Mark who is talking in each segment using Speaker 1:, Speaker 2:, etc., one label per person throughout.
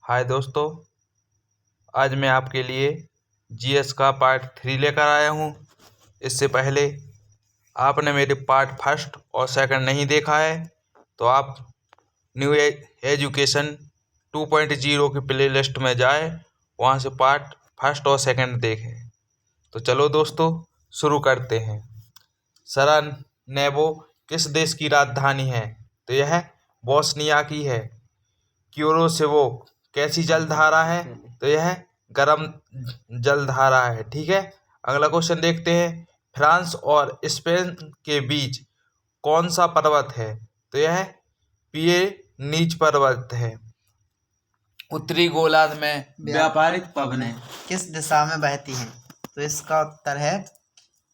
Speaker 1: हाय दोस्तों, आज मैं आपके लिए जीएस का पार्ट 3 लेकर आया हूँ। इससे पहले आपने मेरे पार्ट फर्स्ट और सेकंड नहीं देखा है तो आप न्यू एजुकेशन 2.0 की प्ले लिस्ट में जाए, वहाँ से पार्ट फर्स्ट और सेकंड देखें। तो चलो दोस्तों, शुरू करते हैं। सरायेवो किस देश की राजधानी है? तो यह बोस्निया की है। क्यूरोसेवो कैसी जलधारा है? तो यह गर्म जलधारा है। ठीक है, अगला क्वेश्चन देखते हैं। फ्रांस और स्पेन के बीच कौन सा पर्वत है? तो यह पिरेनीज पर्वत है। उत्तरी गोलार्ध में व्यापारिक पवनें
Speaker 2: किस दिशा में बहती हैं? तो इसका उत्तर है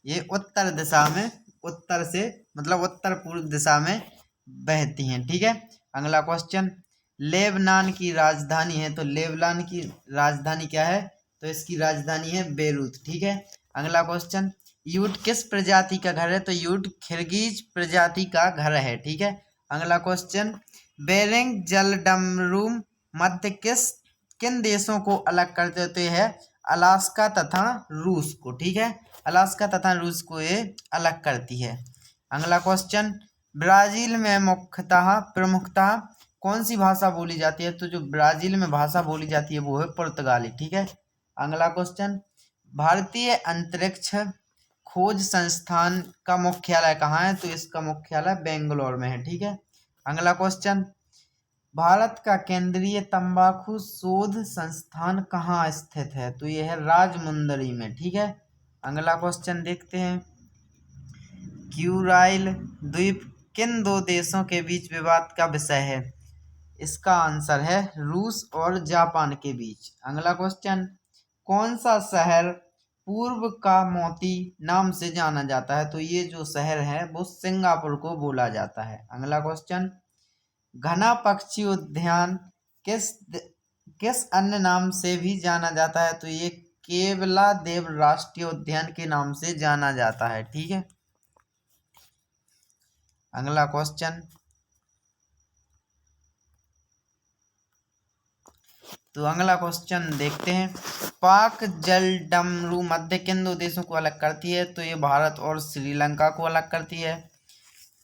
Speaker 2: ये उत्तर दिशा में, उत्तर से मतलब उत्तर पूर्व दिशा में बहती हैं। ठीक है, अगला क्वेश्चन। लेबनान की राजधानी है, तो लेबनान की राजधानी क्या है? तो इसकी राजधानी है बेरूत। ठीक है, अगला क्वेश्चन। यूट किस प्रजाति का घर है? तो यूट खिरगिज प्रजाति का घर है। ठीक है, अगला क्वेश्चन। बेरिंग जलडमरूम मध्य किन देशों को अलग करते होते हैं? अलास्का तथा रूस को। ठीक है, अलास्का तथा रूस को ये अलग करती है। अगला क्वेश्चन। ब्राजील में प्रमुखतः कौन सी भाषा बोली जाती है? तो जो ब्राजील में भाषा बोली जाती है वो है पुर्तगाली। ठीक है, अगला क्वेश्चन। भारतीय अंतरिक्ष खोज संस्थान का मुख्यालय कहाँ है? तो इसका मुख्यालय बेंगलोर में है। ठीक है, अगला क्वेश्चन। भारत का केंद्रीय तंबाकू शोध संस्थान कहाँ स्थित है? तो यह है राजमुंदरी में। ठीक है, अगला क्वेश्चन देखते हैं। क्यूराइल द्वीप किन दो देशों के बीच विवाद का विषय है? इसका आंसर है रूस और जापान के बीच। अगला क्वेश्चन। कौन सा शहर पूर्व का मोती नाम से जाना जाता है? तो ये जो शहर है वो सिंगापुर को बोला जाता है। अगला क्वेश्चन। घना पक्षी उद्यान किस अन्य नाम से भी जाना जाता है? तो ये केवलादेव राष्ट्रीय उद्यान के नाम से जाना जाता है। ठीक है, अगला क्वेश्चन। तो अगला क्वेश्चन देखते हैं। पाक जलडमरू मध्य किन दो देशों को अलग करती है? तो ये भारत और श्रीलंका को अलग करती है।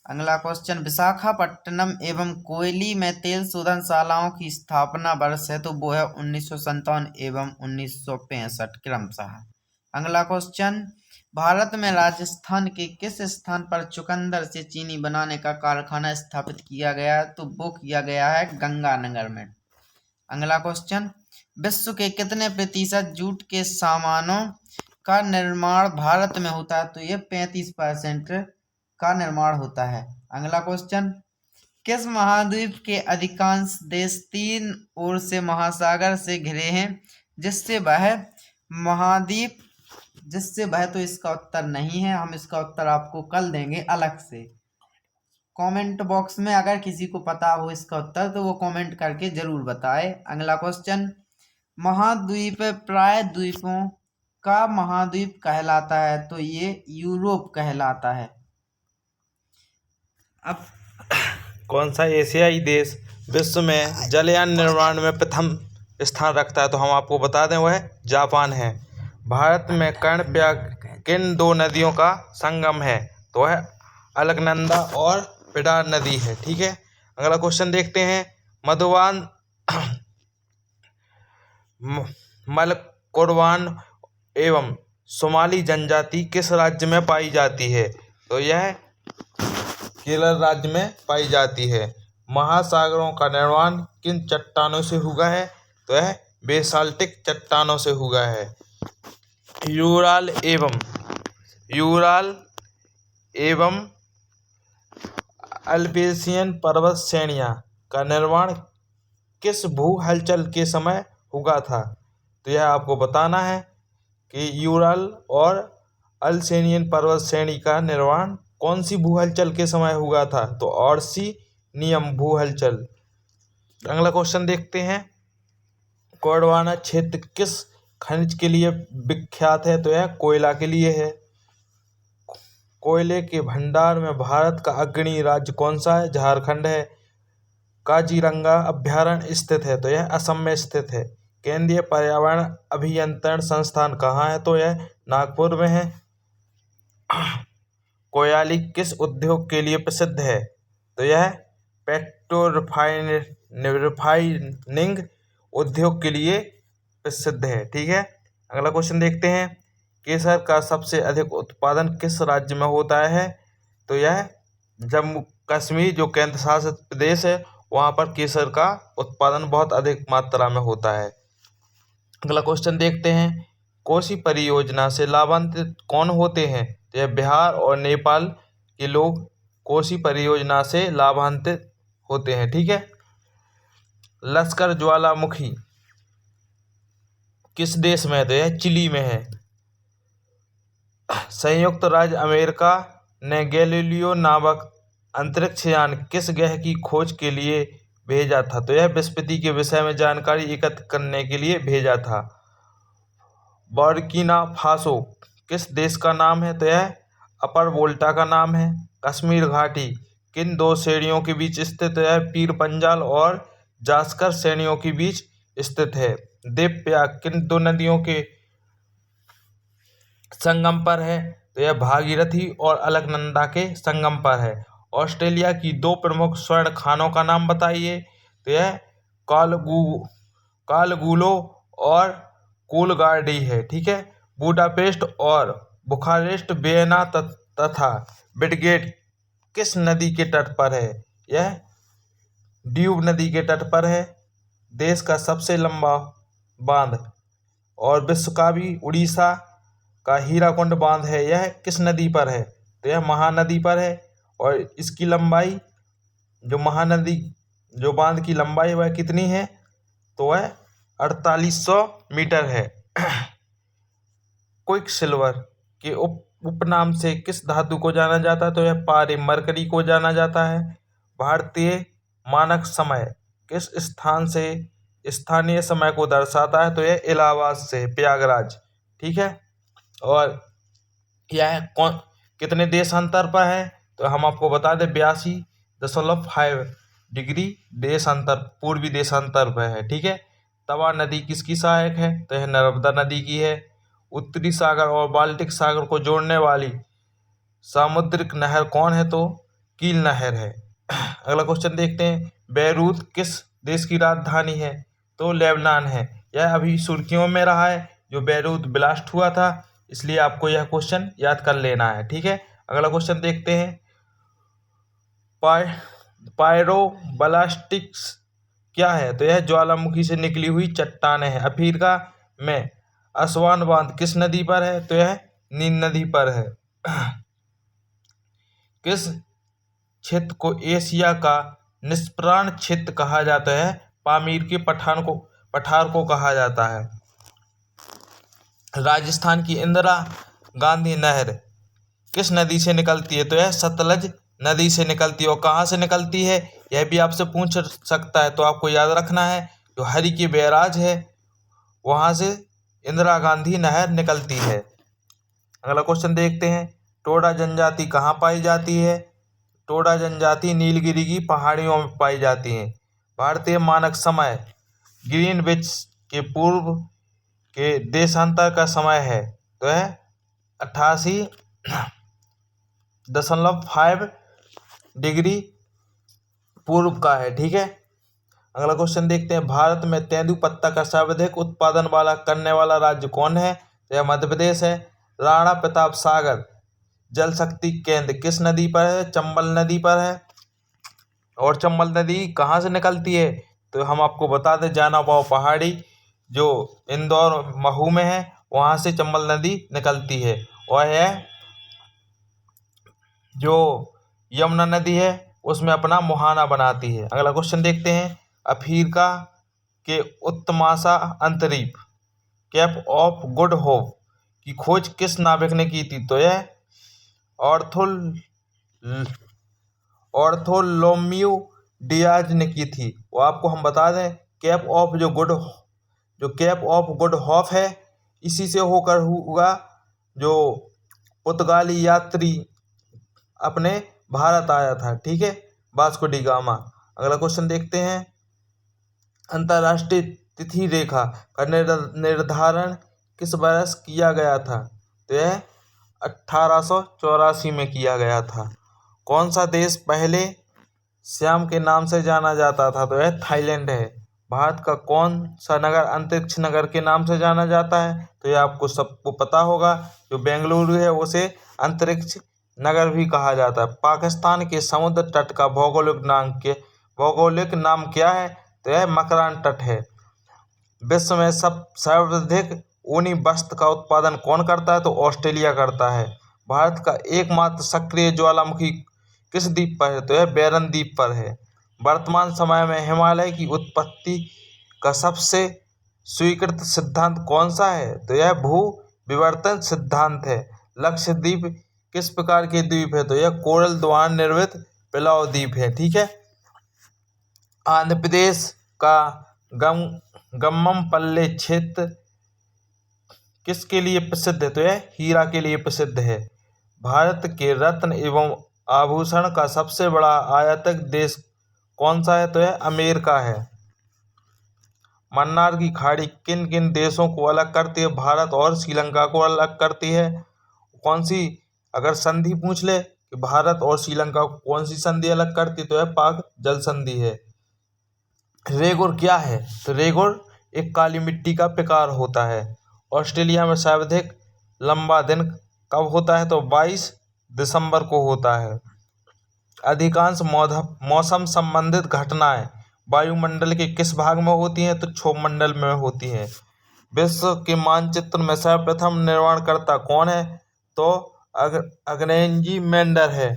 Speaker 2: अगला क्वेश्चन। विशाखापट्टनम एवं कोयली में तेल शोधनशालाओं की स्थापना वर्ष है? तो वो है 1957 एवं 1965 क्रमशः। अगला क्वेश्चन। भारत में राजस्थान के किस स्थान पर चुकंदर से चीनी बनाने का कारखाना स्थापित किया गया है? तो वो किया गया है गंगानगर में। अगला क्वेश्चन। विश्व के कितने प्रतिशत जूट के सामानों का निर्माण भारत में होता है? तो ये 35% का निर्माण होता है। अगला क्वेश्चन। किस महाद्वीप के अधिकांश देश तीन ओर से महासागर से घिरे हैं जिससे वह महाद्वीप तो इसका उत्तर नहीं है, हम इसका उत्तर आपको कल देंगे अलग से। कमेंट बॉक्स में अगर किसी को पता हो इसका उत्तर तो वो कमेंट करके जरूर बताए। अगला क्वेश्चन। महाद्वीप प्राय द्वीपों का महाद्वीप कहलाता है? तो ये यूरोप कहलाता है। अब
Speaker 1: कौन सा एशियाई देश विश्व में जलयान निर्माण में प्रथम स्थान रखता है? तो हम आपको बता दें वह जापान है। भारत में कर्णप्रयाग किन दो नदियों का संगम है? तो वह अलकनंदा और पिडार नदी है। ठीक है, अगला क्वेश्चन देखते हैं। मधुवान मलकोडवान एवं सोमाली जनजाति किस राज्य में पाई जाती है? तो यह केरल राज्य में पाई जाती है। महासागरों का निर्माण किन चट्टानों से हुआ है? तो यह बेसाल्टिक चट्टानों से हुआ है। यूराल एवं अल्पेशियन पर्वत श्रेणियां का निर्माण किस भू हलचल के समय हुआ था? तो यह आपको बताना है कि यूराल और अल्पेशियन पर्वत श्रेणी का निर्माण कौन सी भू हलचल के समय हुआ था? तो ऑर्सिनियम भू हलचल। अगला क्वेश्चन देखते हैं। गोंडवाना क्षेत्र किस खनिज के लिए विख्यात है? तो यह कोयला के लिए है। कोयले के भंडार में भारत का अग्रणी राज्य कौन सा है? झारखंड है। काजीरंगा अभ्यारण्य स्थित है? तो यह असम में स्थित है। केंद्रीय पर्यावरण अभियंत्रण संस्थान कहाँ है? तो यह नागपुर में है। कोयला किस उद्योग के लिए प्रसिद्ध है? तो यह पेट्रो रिफाइनिंग उद्योग के लिए प्रसिद्ध है। ठीक है, अगला क्वेश्चन देखते हैं। केसर का सबसे अधिक उत्पादन किस राज्य में होता है? तो यह जम्मू कश्मीर, जो केंद्र शासित प्रदेश है, वहाँ पर केसर का उत्पादन बहुत अधिक मात्रा में होता है। अगला क्वेश्चन देखते हैं। कोसी परियोजना से लाभान्वित कौन होते हैं? तो यह बिहार और नेपाल के लोग कोसी परियोजना से लाभान्वित होते हैं। ठीक है, लश्कर ज्वालामुखी किस देश में है? तो यह चिली में है। संयुक्त राज्य अमेरिका ने गैलीलियो नामक अंतरिक्ष यान किस ग्रह की खोज के लिए भेजा था? तो यह बृहस्पति के विषय में जानकारी एकत्र करने के लिए भेजा था। बुर्किना फासो किस देश का नाम है? तो यह अपर वोल्टा का नाम है। कश्मीर घाटी किन दो श्रेणियों के बीच स्थित है? पीर पंजाल और जास्कर श्रेणियों के बीच स्थित है। देवप्रयाग किन दो नदियों के संगम पर है? तो यह भागीरथी और अलकनंदा के संगम पर है। ऑस्ट्रेलिया की दो प्रमुख स्वर्ण खानों का नाम बताइए। तो यह कालगुलो और कोलगार्डी है। ठीक है, बुडापेस्ट और बुखारेस्ट, वियना तथा बिडगेट किस नदी के तट पर है? यह ड्यूब नदी के तट पर है। देश का सबसे लंबा बांध और विश्व का भी उड़ीसा का हीराकुंड बांध है, यह किस नदी पर है? तो यह महानदी पर है। और इसकी लंबाई, जो महानदी जो बांध की लंबाई वह कितनी है? तो वह 4800 मीटर है। क्विक सिल्वर के उपनाम से किस धातु को जाना जाता है? तो यह पारे मरकरी को जाना जाता है। भारतीय मानक समय किस स्थान से स्थानीय समय को दर्शाता है? तो यह इलाहाबाद से, प्रयागराज। ठीक है, और यह कौन कितने देशांतर पर है? तो हम आपको बता दें 82.5 डिग्री देशांतर, पूर्वी देशांतर पर है। ठीक है, तवा नदी किसकी सहायक है? तो यह नर्मदा नदी की है। उत्तरी सागर और बाल्टिक सागर को जोड़ने वाली सामुद्रिक नहर कौन है? तो कील नहर है। अगला क्वेश्चन देखते हैं। बेरूत किस देश की राजधानी है? तो लेबनान है। यह अभी सुर्खियों में रहा है, जो बेरूत ब्लास्ट हुआ था, इसलिए आपको यह क्वेश्चन याद कर लेना है। ठीक है, अगला क्वेश्चन देखते हैं। पायरोब्लास्टिक्स क्या है? तो यह ज्वालामुखी से निकली हुई चट्टानें हैं। अफ्रीका में असवान बांध किस नदी पर है? तो यह नील नदी पर है। किस क्षेत्र को एशिया का निष्प्राण क्षेत्र कहा जाता है? पामीर के पठार को कहा जाता है। राजस्थान की इंदिरा गांधी नहर किस नदी से निकलती है? तो यह सतलज नदी से निकलती है। और कहाँ से निकलती है यह भी आपसे पूछ सकता है, तो आपको याद रखना है जो हरि की बैराज है वहाँ से इंदिरा गांधी नहर निकलती है। अगला क्वेश्चन देखते हैं। टोडा जनजाति कहाँ पाई जाती है? टोडा जनजाति नीलगिरी की पहाड़ियों में पाई जाती है। भारतीय मानक समय ग्रीनविच के पूर्व के देशांतर का समय है, तो यह 88.5 डिग्री पूर्व का है। ठीक है, अगला क्वेश्चन देखते हैं। भारत में तेंदुपत्ता का सर्वाधिक उत्पादन करने वाला राज्य कौन है? तो यह मध्य प्रदेश है। राणा प्रताप सागर जल शक्ति केंद्र किस नदी पर है? चंबल नदी पर है। और चंबल नदी कहाँ से निकलती है? तो हम आपको बता दें, जानाबाव पहाड़ी जो इंदौर महू में है, वहाँ से चंबल नदी निकलती है। और यह जो यमुना नदी है उसमें अपना मुहाना बनाती है। अगला क्वेश्चन देखते हैं। अफ्रीका के उत्तमाशा अंतरीप केप ऑफ गुड होप की खोज किस नाविक ने की थी? तो यह ऑर्थोलोम्यू डियाज ने की थी। वो आपको हम बता दें, केप ऑफ गुड होप है, इसी से होकर हुआ जो पुर्तगाली यात्री अपने भारत आया था। ठीक है, वास्को डी गामा। अगला क्वेश्चन देखते हैं, अंतर्राष्ट्रीय तिथि रेखा का निर्धारण किस वर्ष किया गया था? तो यह 1884 में किया गया था। कौन सा देश पहले श्याम के नाम से जाना जाता था? तो यह थाईलैंड है। भारत का कौन सा नगर अंतरिक्ष नगर के नाम से जाना जाता है? तो यह आपको सबको पता होगा, जो बेंगलुरु है उसे अंतरिक्ष नगर भी कहा जाता है। पाकिस्तान के समुद्र तट का भौगोलिक नाम क्या है? तो यह मकरान तट है। विश्व में सर्वाधिक ऊनी वस्त्र का उत्पादन कौन करता है? तो ऑस्ट्रेलिया करता है। भारत का एकमात्र सक्रिय ज्वालामुखी किस द्वीप पर है? तो यह बैरन द्वीप पर है। वर्तमान समय में हिमालय की उत्पत्ति का सबसे स्वीकृत सिद्धांत कौन सा है? तो यह भू विवर्तन सिद्धांत है। लक्षद्वीप किस प्रकार के द्वीप है? तो यह कोरल द्वारा निर्मित पिलाव द्वीप है। ठीक है। आंध्र प्रदेश का गम्मपल्ले क्षेत्र किसके लिए प्रसिद्ध है? तो यह हीरा के लिए प्रसिद्ध है। भारत के रत्न एवं आभूषण का सबसे बड़ा आयातक देश कौन सा है? तो यह अमेरिका है। मन्नार की खाड़ी किन किन देशों को अलग करती है? भारत और श्रीलंका को अलग करती है। कौन सी, अगर संधि पूछ ले कि भारत और श्रीलंका को कौन सी संधि अलग करती है? तो यह पाक जल संधि है। रेगुर क्या है? तो रेगुर एक काली मिट्टी का प्रकार होता है। ऑस्ट्रेलिया में सर्वाधिक लंबा दिन कब होता है? तो 22 दिसंबर को होता है। अधिकांश मौसम संबंधित घटनाएं वायुमंडल के किस भाग में होती हैं? तो क्षोभमंडल में होती हैं। विश्व के मानचित्र में सर्वप्रथम निर्माणकर्ता कौन है? तो अग्नेंजी मेंडर है।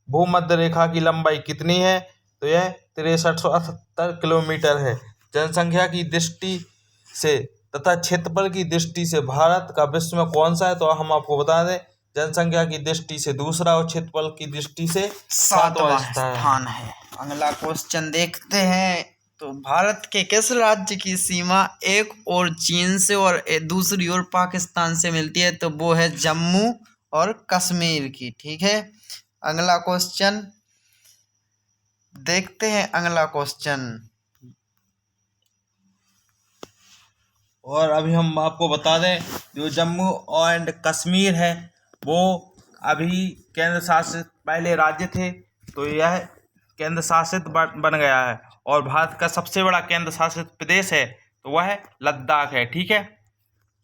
Speaker 1: भूमध्य रेखा की लंबाई कितनी है? तो यह 6378 किलोमीटर है। जनसंख्या की दृष्टि से तथा क्षेत्रफल की दृष्टि से भारत का विश्व में कौन सा है? तो हम आपको बता दें, जनसंख्या की दृष्टि से दूसरा और क्षेत्रफल की दृष्टि से 7वां
Speaker 2: स्थान है। अगला क्वेश्चन देखते हैं, तो भारत के किस राज्य की सीमा एक और चीन से और दूसरी ओर पाकिस्तान से मिलती है? तो वो है जम्मू और कश्मीर की। ठीक है। अगला क्वेश्चन देखते हैं। अगला क्वेश्चन,
Speaker 1: और अभी हम आपको बता दें, जो जम्मू एंड कश्मीर है वो अभी केंद्र शासित पहले राज्य थे, तो यह केंद्र शासित बन गया है। और भारत का सबसे बड़ा केंद्र शासित प्रदेश है तो वह है लद्दाख है। ठीक है।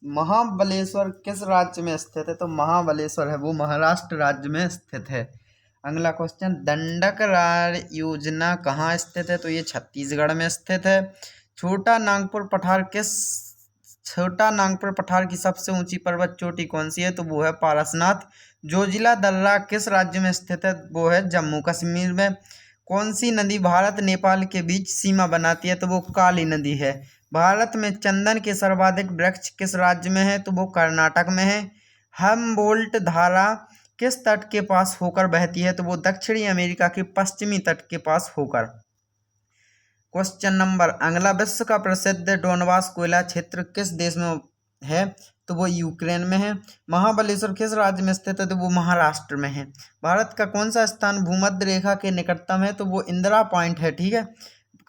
Speaker 2: महाबलेश्वर किस राज्य में स्थित है? तो महाबलेश्वर है वो महाराष्ट्र राज्य में स्थित है। अगला क्वेश्चन, दंडक योजना कहाँ स्थित है? तो ये छत्तीसगढ़ में स्थित है। छोटा नागपुर पठार की सबसे ऊंची पर्वत चोटी कौन सी है? तो वो है पारसनाथ। जोजिला दर्रा किस राज्य में स्थित है? वो है जम्मू कश्मीर में। कौन सी नदी भारत नेपाल के बीच सीमा बनाती है? तो वो काली नदी है। भारत में चंदन के सर्वाधिक वृक्ष किस राज्य में है? तो वो कर्नाटक में है। हम्बोल्ट धारा किस तट के पास होकर बहती है? तो वो दक्षिणी अमेरिका के पश्चिमी तट के पास होकर। क्वेश्चन नंबर अगला, विश्व का प्रसिद्ध डोनबास कोयला क्षेत्र किस देश में है? तो वो यूक्रेन में है। महाबलेश्वर किस राज्य में स्थित है? तो वो महाराष्ट्र में है। भारत का कौन सा स्थान भूमध्य रेखा के निकटतम है? तो वो इंदिरा पॉइंट है। ठीक है।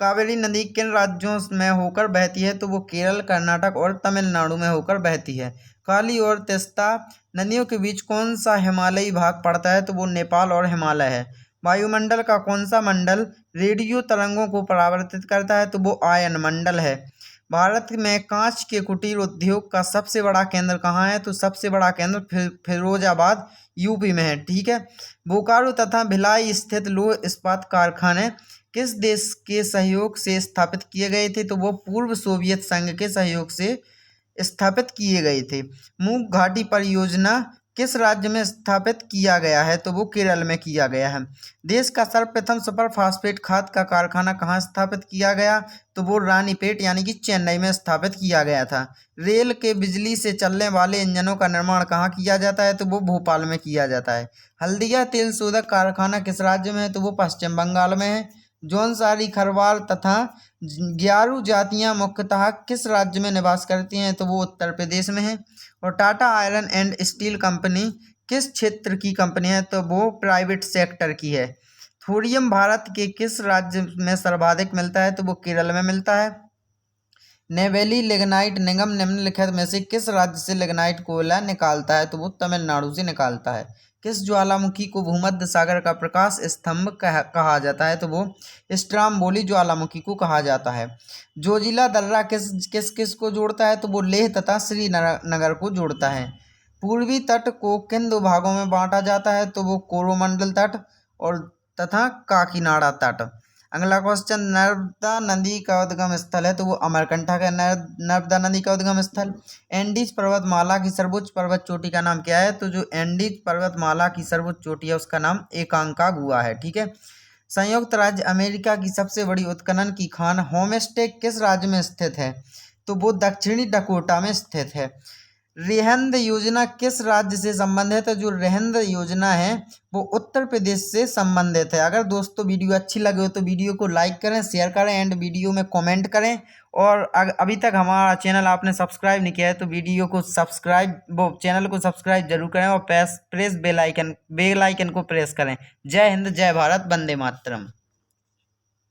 Speaker 2: कावेरी नदी किन राज्यों में होकर बहती है? तो वो केरल, कर्नाटक और तमिलनाडु में होकर बहती है। काली और तीस्ता नदियों के बीच कौन सा हिमालयी भाग पड़ता है? तो वो नेपाल और हिमालय है। वायुमंडल का कौन सा मंडल रेडियो तरंगों को परावर्तित करता है? तो वो आयन मंडल है। भारत में कांच के कुटीर उद्योग का सबसे बड़ा केंद्र कहाँ है? तो सबसे बड़ा केंद्र फिरोजाबाद यूपी में है। ठीक है। बोकारो तथा भिलाई स्थित लौह इस्पात कारखाने किस देश के सहयोग से स्थापित किए गए थे? तो वो पूर्व सोवियत संघ के सहयोग से स्थापित किए गए थे। मूक घाटी परियोजना किस राज्य में स्थापित किया गया है? तो वो केरल में किया गया है। देश का सर्वप्रथम सुपर फास्फेट खाद का कारखाना कहाँ स्थापित किया गया? तो वो रानीपेट यानी कि चेन्नई में स्थापित किया गया था। रेल के बिजली से चलने वाले इंजनों का निर्माण कहाँ किया जाता है? तो वो भोपाल में किया जाता है। हल्दिया तेल शोधक कारखाना किस राज्य में है? तो वो पश्चिम बंगाल में है। जौनसारी, खरवाल तथा ग्यारू जातियां मुख्यतः किस राज्य में निवास करती हैं? तो वो उत्तर प्रदेश में है। और Tata iron and steel company किस क्षेत्र की कंपनी है? तो वो प्राइवेट सेक्टर की है। थोरियम भारत के किस राज्य में सर्वाधिक मिलता है? तो वो केरल में मिलता है। नेवेली लिग्नाइट निगम निम्नलिखित में से किस राज्य से लिग्नाइट कोयला निकालता है? तो वो तमिलनाडु से निकालता है। किस ज्वालामुखी को भूमध्य सागर का प्रकाश स्तंभ कहा जाता है? तो वो स्ट्राम्बोली ज्वालामुखी को कहा जाता है। जोजिला दर्रा किस किस किस को जोड़ता है? तो वो लेह तथा श्रीनगर को जोड़ता है। पूर्वी तट को किन दो भागों में बांटा जाता है? तो वो कोरोमंडल तट और तथा काकीनाडा तट। अगला क्वेश्चन, नर्मदा नदी का उद्गम स्थल है? तो वो अमरकंटक है नर्मदा नदी का उद्गम स्थल। एंडीज पर्वतमाला की सर्वोच्च पर्वत चोटी का नाम क्या है? तो जो एंडीज पर्वतमाला की सर्वोच्च चोटी है उसका नाम एकांकागुआ है। ठीक है। संयुक्त राज्य अमेरिका की सबसे बड़ी उत्खनन की खान होमस्टेक किस राज्य में स्थित है? तो वो दक्षिणी डकोटा में स्थित है। रिहंद योजना किस राज्य से संबंधित है? जो रिहंद योजना है वो उत्तर प्रदेश से संबंधित है। अगर दोस्तों वीडियो अच्छी लगे हो तो वीडियो को लाइक करें, शेयर करें एंड वीडियो में कमेंट करें। और अभी तक हमारा चैनल आपने सब्सक्राइब नहीं किया है तो वीडियो को चैनल को सब्सक्राइब जरूर करें और प्रेस बेल आइकन को प्रेस करें। जय हिंद, जय भारत, वंदे मातरम।